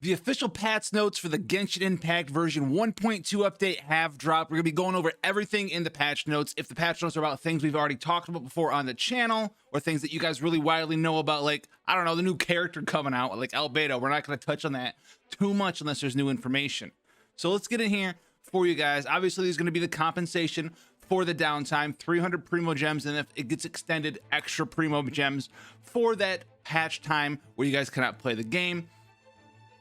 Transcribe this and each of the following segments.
The official patch notes for the Genshin Impact version 1.2 update have dropped. We're going to be going over everything in the patch notes. If the patch notes are about things we've already talked about before on the channel, or things that you guys really widely know about, like, I don't know, the new character coming out, like Albedo, we're not going to touch on that too much unless there's new information. So let's get in here for you guys. Obviously, there's going to be the compensation for the downtime, 300 Primo Gems, and if it gets extended, extra Primo Gems for that patch time where you guys cannot play the game.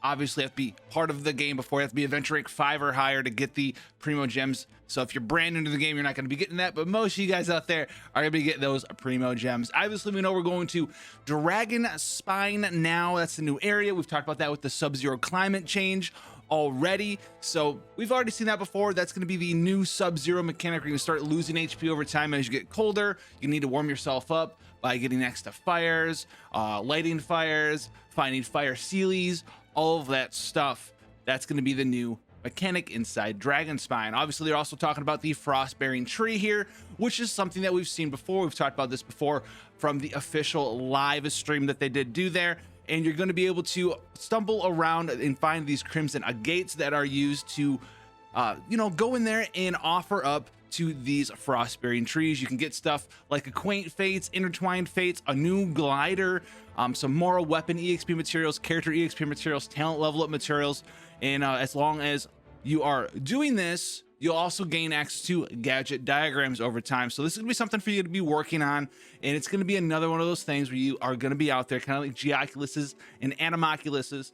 Obviously have to be part of the game before. You have to be adventure rank 5 or higher to get the Primo Gems. So if you're brand new to the game, you're not going to be getting that, but most of you guys out there are going to be getting those Primo Gems. Obviously, we know we're going to Dragon Spine now. That's the new area. We've talked about that with the Sub-Zero climate change already, so we've already seen that before. That's going to be the new Sub-Zero mechanic. You're going to start losing HP over time as you get colder. You need to warm yourself up by getting next to fires, lighting fires, finding fire sealies, all of that stuff. That's going to be the new mechanic inside Dragon Spine. Obviously, they're also talking about the Frostberry Tree here, which is something that we've seen before. We've talked about this before from the official live stream that they did do there. And you're going to be able to stumble around and find these crimson agates that are used to, go in there and offer up to these Frostberry trees. You can get stuff like Acquaint Fates, Intertwined Fates, a new glider, some moral weapon EXP materials, character EXP materials, talent level up materials. And as long as you are doing this, you'll also gain access to gadget diagrams over time. So this is gonna be something for you to be working on, and it's gonna be another one of those things where you are gonna be out there, kind of like Geoculuses and Animoculuses,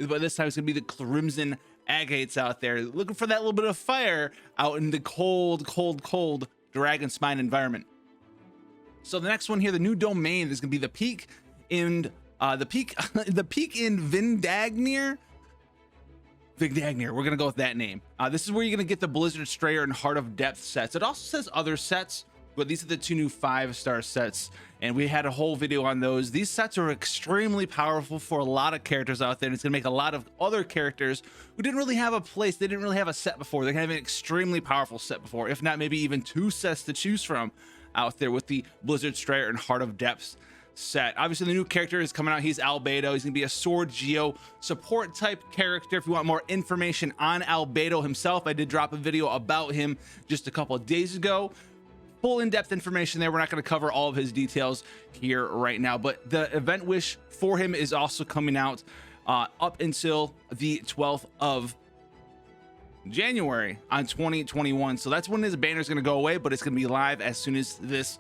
but this time it's gonna be the Crimson Agates out there, looking for that little bit of fire out in the cold Dragon Spine environment. So the next one here, the new domain, is gonna be the peak in the peak in Vindagnyr. We're gonna go with that name. This is where you're gonna get the Blizzard Strayer and Heart of Depth sets. It also says other sets, but these are the two new 5-star sets, and we had a whole video on those. These sets are extremely powerful for a lot of characters out there, and it's gonna make a lot of other characters who didn't really have a place, they didn't really have a set before. They have an extremely powerful set before, if not maybe even 2 sets to choose from out there with the Blizzard Strayer and Heart of Depths set. Obviously, the new character is coming out. He's Albedo. He's gonna be a sword geo support type character. If you want more information on Albedo himself, I did drop a video about him just a couple of days ago. Full in-depth information there. We're not going to cover all of his details here right now, but the event wish for him is also coming out up until the 12th of January on 2021. So that's when his banner is going to go away, but it's going to be live as soon as this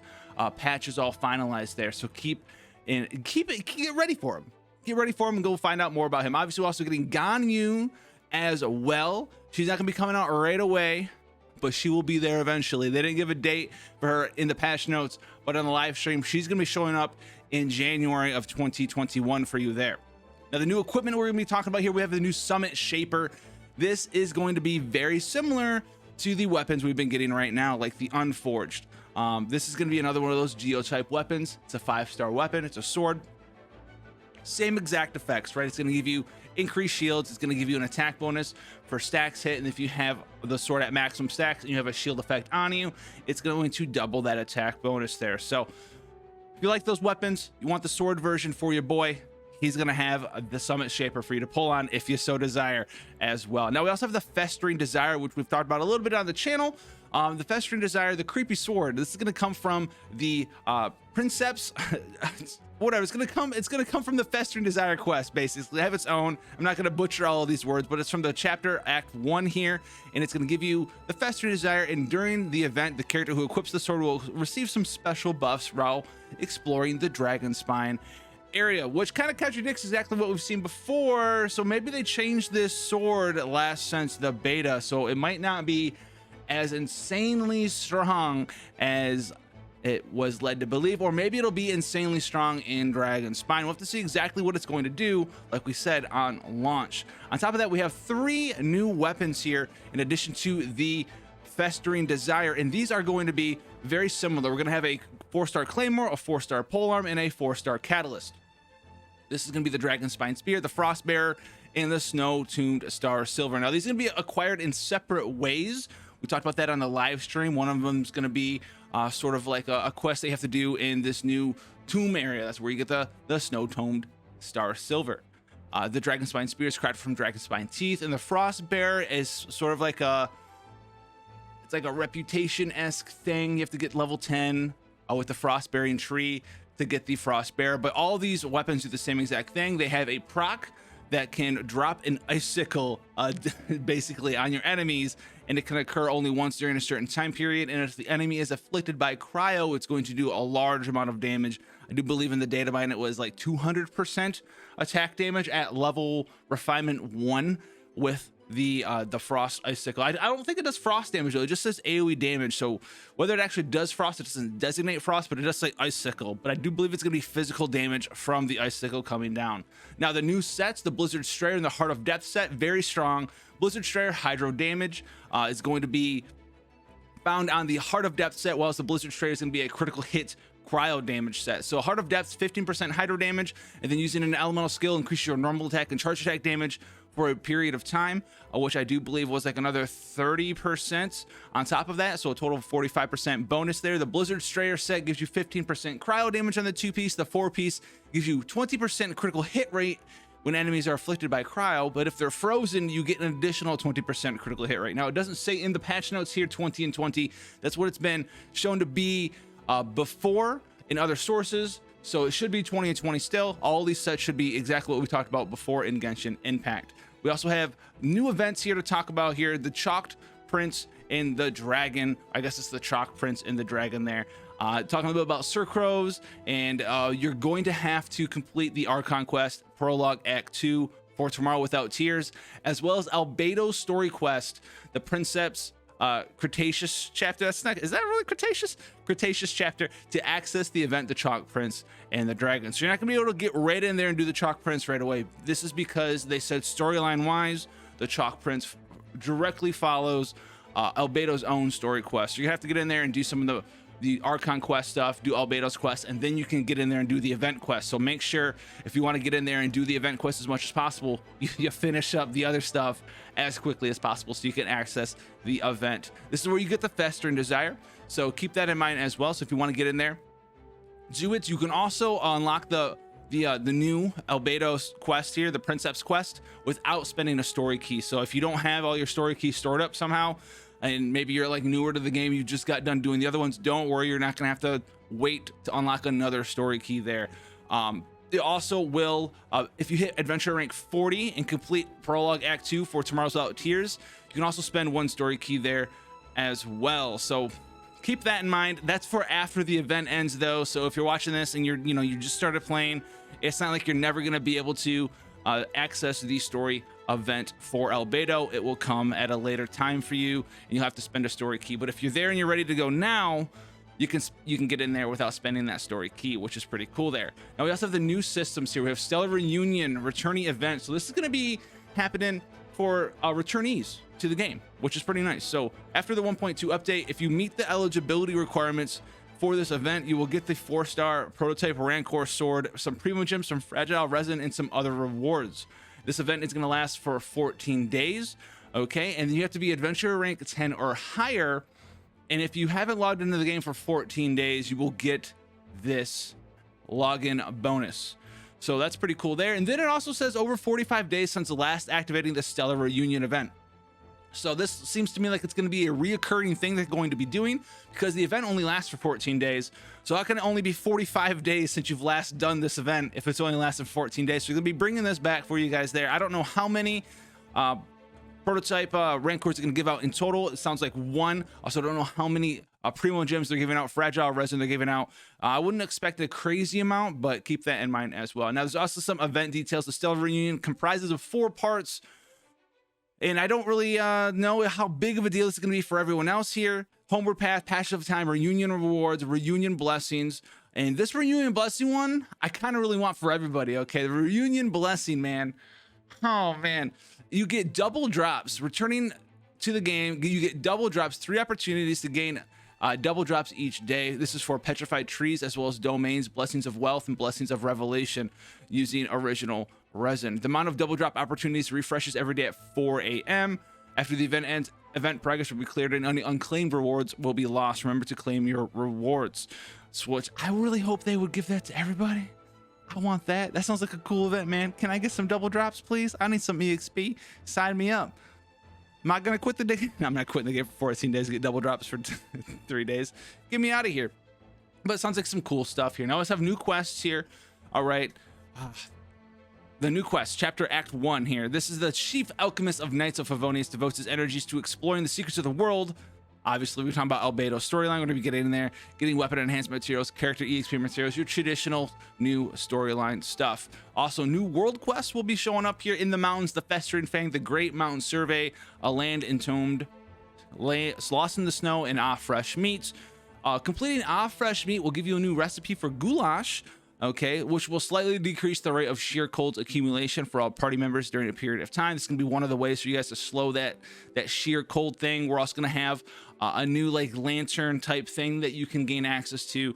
patch is all finalized there. So get ready for him. Get ready for him and go find out more about him. Obviously, we're also getting Ganyu as well. She's not going to be coming out right away, but she will be there eventually. They didn't give a date for her in the patch notes, but on the live stream, she's going to be showing up in January of 2021 for you there. Now, the new equipment we're going to be talking about here, we have the new Summit Shaper. This is going to be very similar to the weapons we've been getting right now, like the Unforged. This is going to be another one of those Geo-type weapons. It's a 5-star weapon. It's a sword. Same exact effects, right? It's going to give you increased shields. It's going to give you an attack bonus for stacks hit, and if you have the sword at maximum stacks and you have a shield effect on you, it's going to double that attack bonus there. So if you like those weapons, you want the sword version for your boy, he's going to have the Summit Shaper for you to pull on if you so desire as well. Now, we also have the Festering Desire, which we've talked about a little bit on the channel. The Festering Desire, the creepy sword. This is going to come from the Princeps. Whatever, it's gonna come from the Festering Desire quest, basically. They have its own. I'm not gonna butcher all of these words, but it's from the chapter Act 1 here, and it's gonna give you the Festering Desire, and during the event, the character who equips the sword will receive some special buffs while exploring the Dragon Spine area, which kind of contradicts exactly what we've seen before. So maybe they changed this sword last since the beta, so it might not be as insanely strong as it was led to believe, or maybe it'll be insanely strong in Dragon Spine. We'll have to see exactly what it's going to do, like we said on launch. On top of that, we have 3 new weapons here in addition to the Festering Desire, and these are going to be very similar. We're going to have a 4-star Claymore, a 4-star Polearm, and a 4-star Catalyst. This is going to be the Dragon Spine Spear, the Frostbearer, and the Snow-Tuned Star Silver. Now, these are going to be acquired in separate ways. We talked about that on the live stream. One of them is going to be sort of like a quest they have to do in this new tomb area. That's where you get the Snow-Toned Star Silver. The Dragonspine Spear is crafted from Dragonspine Teeth, and the Frostbear is sort of like it's like a reputation-esque thing. You have to get level 10 with the Frostberry Tree to get the Frostbear, but all these weapons do the same exact thing. They have a proc that can drop an icicle basically on your enemies, and it can occur only once during a certain time period, and if the enemy is afflicted by cryo, it's going to do a large amount of damage. I do believe in the data mine it was like 200% attack damage at level refinement 1 with the frost icicle. I don't think it does frost damage though, it just says AoE damage, so whether it actually does frost, it doesn't designate frost, but it does say icicle. But I do believe it's going to be physical damage from the icicle coming down. Now the new sets, the Blizzard Strayer and the Heart of Death set, very strong. Blizzard Strayer hydro damage is going to be found on the Heart of Depth set, whilst the Blizzard Strayer is going to be a critical hit cryo damage set. So Heart of Depth 15% hydro damage, and then using an elemental skill increase your normal attack and charge attack damage for a period of time, which I do believe was like another 30% on top of that, so a total of 45% bonus there. The Blizzard Strayer set gives you 15% cryo damage on the 2-piece. The 4-piece gives you 20% critical hit rate when enemies are afflicted by cryo, but if they're frozen, you get an additional 20% critical hit rate. Now, it doesn't say in the patch notes here 20 and 20. That's what it's been shown to be before in other sources, so it should be 20 and 20 still. All these sets should be exactly what we talked about before in Genshin Impact. We also have new events here to talk about here: the Chalked Prince and the Dragon. I guess it's the Chalk Prince and the Dragon there. Talking a little bit about Sir Crows, and you're going to have to complete the Archon quest Prologue Act 2 for Tomorrow Without Tears, as well as Albedo's story quest, the Princeps Cretaceous chapter. Is that really Cretaceous? Cretaceous chapter, to access the event, the Chalk Prince and the Dragon. So you're not gonna be able to get right in there and do the Chalk Prince right away. This is because they said storyline wise, the Chalk Prince directly follows Albedo's own story quest. So you have to get in there and do some of the Archon quest stuff, do Albedo's quest, and then you can get in there and do the event quest. So make sure, if you want to get in there and do the event quest as much as possible, you finish up the other stuff as quickly as possible so you can access the event. This is where you get the Festering Desire, so keep that in mind as well. So if you want to get in there, do it. You can also unlock the new Albedo's quest here, the Princeps quest, without spending a story key. So if you don't have all your story keys stored up somehow, and maybe you're like newer to the game, you just got done doing the other ones, don't worry, you're not gonna have to wait to unlock another story key there. It also will, if you hit adventure rank 40 and complete Prologue Act 2 for Tomorrow's Without Tears, you can also spend one story key there as well. So keep that in mind. That's for after the event ends though. So if you're watching this and you just started playing, it's not like you're never gonna be able to access the story event for Albedo. It will come at a later time for you, and you'll have to spend a story key. But if you're there and you're ready to go now, you can get in there without spending that story key, which is pretty cool there. Now we also have the new systems here. We have Stellar Reunion returnee event. So this is going to be happening for returnees to the game, which is pretty nice. So after the 1.2 update, if you meet the eligibility requirements for this event, you will get the 4-star prototype Rancor sword, some premium gems, some fragile resin, and some other rewards. This event is going to last for 14 days, okay? And you have to be adventurer rank 10 or higher. And if you haven't logged into the game for 14 days, you will get this login bonus. So that's pretty cool there. And then it also says over 45 days since last activating the Stellar Reunion event. So this seems to me like it's going to be a reoccurring thing they're going to be doing, because the event only lasts for 14 days. So how can it only be 45 days since you've last done this event if it's only lasted 14 days? So you're going to be bringing this back for you guys there. I don't know how many prototype Rancors are going to give out in total. It sounds like one. Also don't know how many Primo Gems they're giving out, Fragile Resin they're giving out. I wouldn't expect a crazy amount, but keep that in mind as well. Now there's also some event details. The Stellar Reunion comprises of 4 parts. And I don't really know how big of a deal it's going to be for everyone else here. Homeward Path, Passage of Time, Reunion Rewards, Reunion Blessings. And this Reunion Blessing one, I kind of really want for everybody, okay? The Reunion Blessing, man. Oh, man. You get double drops. Returning to the game, you get double drops, 3 opportunities to gain double drops each day. This is for Petrified Trees, as well as Domains, Blessings of Wealth, and Blessings of Revelation using original resin. The amount of double drop opportunities refreshes every day at 4 a.m. After the event ends, event progress will be cleared and any unclaimed rewards will be lost. Remember to claim your rewards. So which I really hope they would give that to everybody. I want that. That sounds like a cool event, man. Can I get some double drops, please? I need some EXP. Sign me up. I'm not gonna quit the game. I'm not quitting the game for 14 days to get double drops for 3 days. Get me out of here. But it sounds like some cool stuff here. Now let's have new quests here. All right. The new quest, chapter act 1 here. This is the chief alchemist of Knights of Favonius devotes his energies to exploring the secrets of the world. Obviously, we're talking about Albedo storyline. We're going to be getting in there, getting weapon enhancement materials, character EXP materials, your traditional new storyline stuff. Also, new world quests will be showing up here in the mountains, the Festering Fang, the Great Mountain Survey, a land entombed, lost in the snow, and fresh meats. Completing fresh meat will give you a new recipe for goulash, okay, which will slightly decrease the rate of sheer cold's accumulation for all party members during a period of time. This is going to be one of the ways for you guys to slow that sheer cold thing. We're also going to have a new like lantern type thing that you can gain access to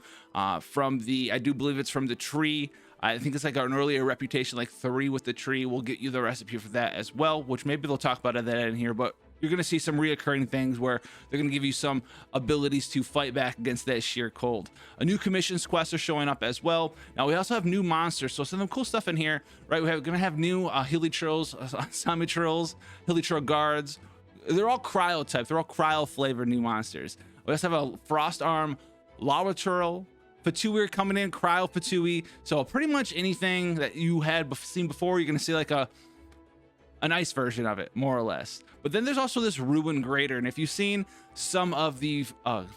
from the, I do believe it's from the tree. I think it's like an earlier reputation, like 3 with the tree. We'll get you the recipe for that as well, which maybe they'll talk about that in here, but you're going to see some reoccurring things where they're going to give you some abilities to fight back against that sheer cold. A new commissions quest are showing up as well. Now we also have new monsters, so some cool stuff in here, right? We're going to have new Hilichurls, Samichurls, Hilichurl guards. They're all cryo type. They're all cryo flavored new monsters. We also have a Frost Arm, Lawachurl, Fatui coming in, cryo Fatui. So pretty much anything that you had seen before, you're going to see like a nice version of it, more or less. But then there's also this Ruin Grader, and if you've seen some of the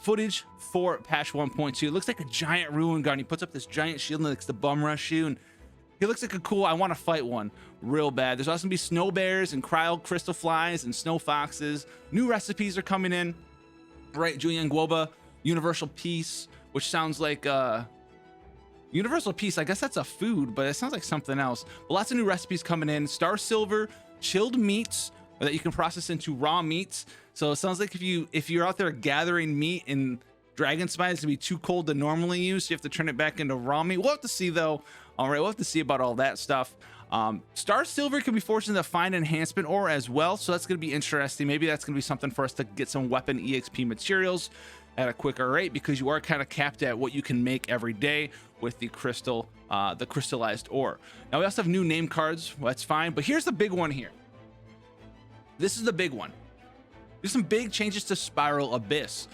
footage for patch 1.2, it looks like a giant Ruin guard. He puts up this giant shield and looks the bum rush shoe, and he looks like a cool, I want to fight one real bad. There's also gonna be snow bears and cryo crystal flies and snow foxes. New recipes are coming in, right? Julian Guoba, Universal Peace, which sounds like Universal Peace, I guess that's a food, but it sounds like something else. But lots of new recipes coming in. Star Silver, chilled meats that you can process into raw meats. So it sounds like if you're out there gathering meat in Dragon Spine, it's gonna be too cold to normally use, so you have to turn it back into raw meat. We'll have to see though. All right, we'll have to see about all that stuff. Star Silver can be fortunate to find enhancement ore as well, so that's gonna be interesting. Maybe that's gonna be something for us to get some weapon EXP materials at a quicker rate, because you are kind of capped at what you can make every day with the crystal, the crystallized ore. Now we also have new name cards. Well, that's fine, but here's the big one here. This is the big one. There's some big changes to Spiral Abyss.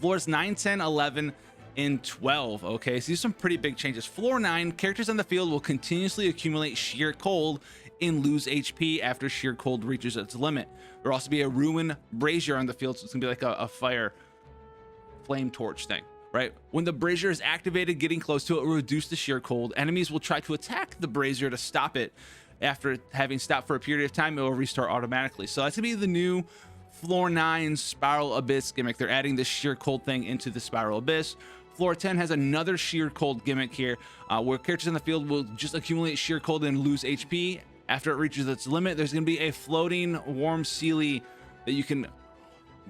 Floors 9, 10, 11, and 12. Okay, so these are some pretty big changes. Floor 9, characters on the field will continuously accumulate sheer cold and lose HP after sheer cold reaches its limit. There'll also be a Ruin Brazier on the field, so it's gonna be like a fire flame torch thing, right? When the brazier is activated, getting close to it will reduce the sheer cold. Enemies will try to attack the brazier to stop it. After having stopped for a period of time, it will restart automatically. So that's gonna be the new Floor 9 Spiral Abyss gimmick. They're adding this sheer cold thing into the Spiral Abyss. Floor 10 has another sheer cold gimmick here, where characters in the field will just accumulate sheer cold and lose HP. After it reaches its limit, there's gonna be a floating warm Sealy that you can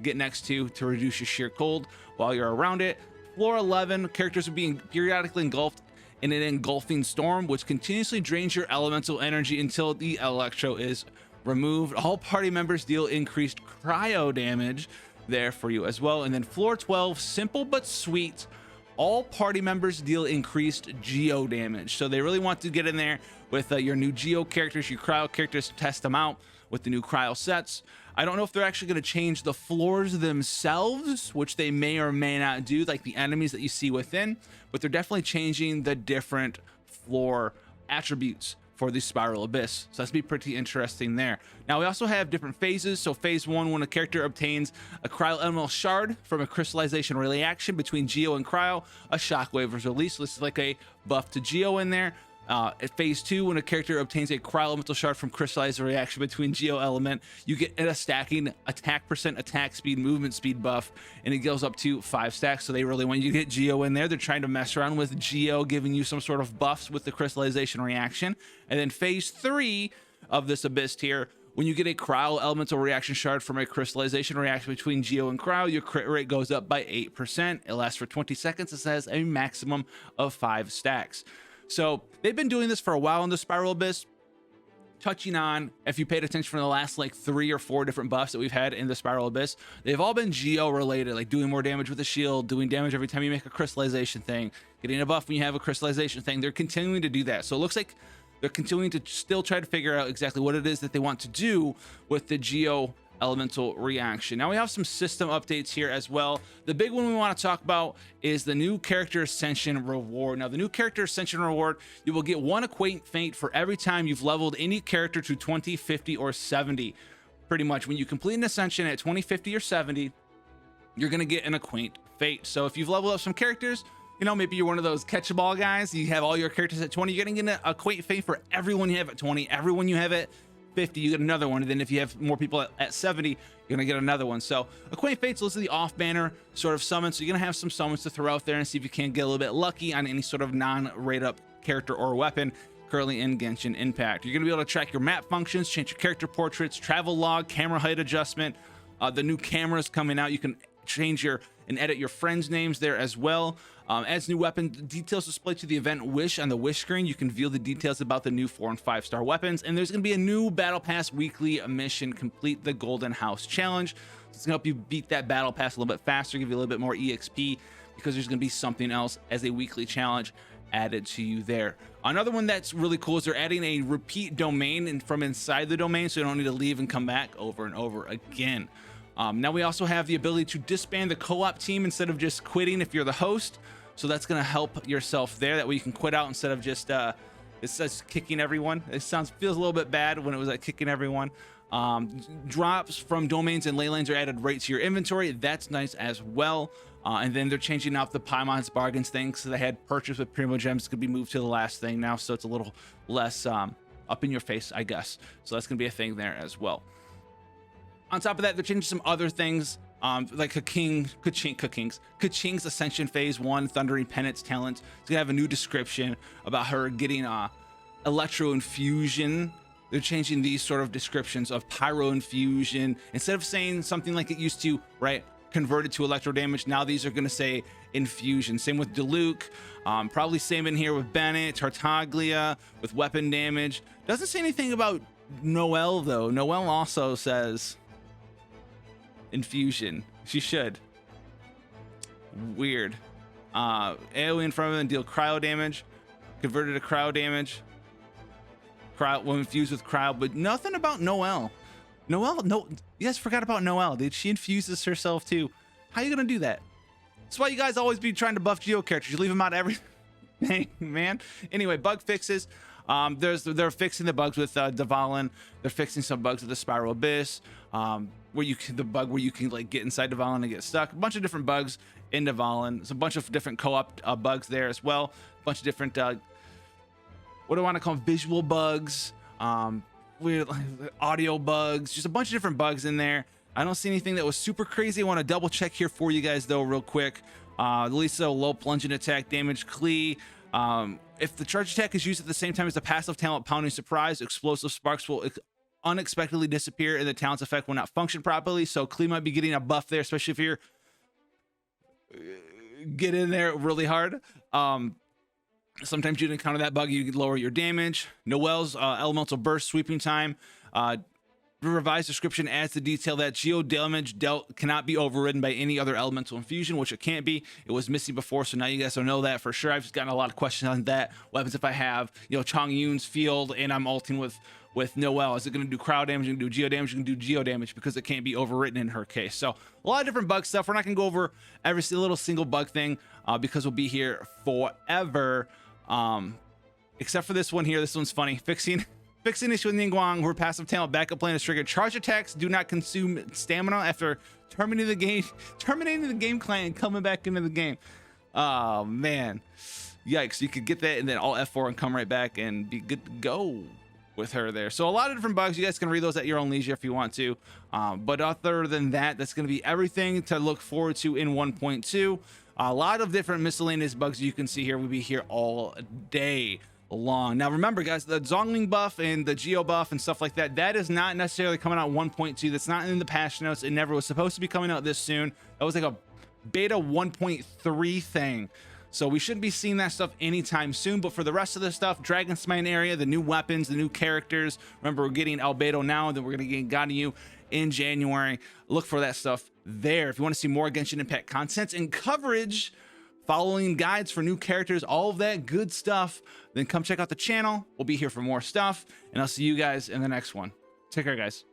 get next to reduce your sheer cold while you're around it. Floor 11, characters are being periodically engulfed in an engulfing storm, which continuously drains your elemental energy until the electro is removed. All party members deal increased cryo damage there for you as well. And then floor 12, simple but sweet, all party members deal increased geo damage. So they really want to get in there with your new geo characters, your cryo characters, test them out with the new cryo sets. I don't know if they're actually going to change the floors themselves, which they may or may not do, like the enemies that you see within, but they're definitely changing the different floor attributes for the Spiral Abyss. So that's be pretty interesting there. Now we also have different phases. So phase 1, when a character obtains a cryo elemental shard from a crystallization reaction between Geo and Cryo, a shockwave is released. So this is like a buff to Geo in there. At phase 2, when a character obtains a cryo elemental shard from crystallized reaction between Geo element, you get a stacking attack percent, attack speed, movement speed buff, and it goes up to 5 stacks. So they really want you to get Geo in there. They're trying to mess around with Geo, giving you some sort of buffs with the crystallization reaction. And then phase 3 of this Abyss tier, when you get a cryo elemental reaction shard from a crystallization reaction between Geo and Cryo, your crit rate goes up by 8%. It lasts for 20 seconds. It has a maximum of 5 stacks. So they've been doing this for a while in the Spiral Abyss. touching on, if you paid attention from the last like 3 or 4 different buffs that we've had in the Spiral Abyss, they've all been geo related, like doing more damage with a shield, doing damage every time you make a crystallization thing, getting a buff when you have a crystallization thing. They're continuing to do that. So it looks like they're continuing to still try to figure out exactly what it is that they want to do with the geo elemental reaction. Now we have some system updates here as well. The big one we want to talk about is the new character ascension reward. Now the new character ascension reward, you will get 1 acquaint fate for every time you've leveled any character to 20, 50, or 70. Pretty much when you complete an ascension at 20, 50, or 70, you're going to get an acquaint fate. So if you've leveled up some characters, you know, maybe you're one of those catch-a-ball guys, you have all your characters at 20, you're going to get an acquaint fate for everyone you have at 20, everyone you have at 50, you get another one. And then if you have more people at 70, you're gonna get another one. So acquaint fates, those are the off banner sort of summons. So you're gonna have some summons to throw out there and see if you can get a little bit lucky on any sort of non-rate up character or weapon currently in Genshin Impact. You're gonna be able to track your map functions, change your character portraits, travel log, camera height adjustment. The new cameras coming out, you can change and edit your friends' names there as well. Adds new weapon details displayed to the event Wish on the Wish screen. You can view the details about the new 4- and 5-star weapons. And there's going to be a new Battle Pass weekly mission, complete the Golden House Challenge. So it's going to help you beat that Battle Pass a little bit faster, give you a little bit more EXP, because there's going to be something else as a weekly challenge added to you there. Another one that's really cool is they're adding a repeat domain from inside the domain, so you don't need to leave and come back over and over again. Now we also have the ability to disband the co-op team instead of just quitting if you're the host. So that's going to help yourself there. That way you can quit out instead of just it says kicking everyone. It feels a little bit bad when it was like kicking everyone. Drops from domains and ley lines are added right to your inventory. That's nice as well. And then they're changing out the Paimon's bargains thing. So they had purchase with Primo Gems could be moved to the last thing now. So it's a little less up in your face, I guess. So that's going to be a thing there as well. On top of that, they're changing some other things. Like Kaching's Ascension Phase 1 Thundering Penance talent. It's gonna have a new description about her getting Electro Infusion. They're changing these sort of descriptions of Pyro Infusion. Instead of saying something like it used to, right, converted to electro damage, now these are gonna say Infusion. Same with Diluc. Probably same in here with Bennett, Tartaglia, with weapon damage. Doesn't say anything about Noelle though. Noelle also says Infusion. She should. Weird. AoE in front of them deal cryo damage. Converted to cryo damage. Cryo when infused with cryo, but nothing about Noelle. Noelle, no, you guys forgot about Noelle, dude. She infuses herself too. How you gonna do that? That's why you guys always be trying to buff geo characters. You leave them out everything, man. Anyway, bug fixes. They're fixing the bugs with Dvalin. They're fixing some bugs with the Spiral Abyss. Where you can, the bug where you can like get inside Dvalin and get stuck. A bunch of different bugs in Dvalin. There's a bunch of different co-op bugs there as well. A bunch of different what do I want to call them? Visual bugs, weird audio bugs, just a bunch of different bugs in there. I don't see anything that was super crazy. I want to double check here for you guys though real quick. Lisa, low plunging attack damage, Klee. If the charge attack is used at the same time as the passive talent Pounding Surprise, explosive sparks will unexpectedly disappear and the talent's effect will not function properly. So Klee might be getting a buff there, especially if you're get in there really hard. Sometimes you encounter that bug, you can lower your damage. Noelle's elemental burst sweeping time. The revised description adds the detail that geo damage dealt cannot be overridden by any other elemental infusion, which it can't be. It was missing before, so now you guys don't know that for sure. I've just gotten a lot of questions on that. What happens if I have, you know, Chong Yun's field and I'm ulting with Noelle? Is it going to do crowd damage? Is it going to do geo damage? Is it going to do geo damage because it can't be overwritten in her case? So a lot of different bug stuff. We're not going to go over every little single bug thing because we'll be here forever. Except for this one here. This one's funny. Fixing issue with Ningguang, where passive talent backup plan is triggered. Charge attacks do not consume stamina after terminating the game client and coming back into the game. Oh man, yikes! You could get that and then all F4 and come right back and be good to go with her there. So a lot of different bugs. You guys can read those at your own leisure if you want to. But other than that, that's going to be everything to look forward to in 1.2. A lot of different miscellaneous bugs you can see here. We'll be here all day long. Now remember guys, the Zongling buff and the Geo buff and stuff like that, that is not necessarily coming out 1.2. That's not in the patch notes. It never was supposed to be coming out this soon. That was like a beta 1.3 thing. So we shouldn't be seeing that stuff anytime soon. But for the rest of the stuff, Dragonsmite area, the new weapons, the new characters, remember we're getting Albedo now, then we're going to get Ganyu in January. Look for that stuff there. If you want to see more Genshin Impact content and coverage, following guides for new characters, all of that good stuff, then come check out the channel. We'll be here for more stuff, and I'll see you guys in the next one. Take care, guys.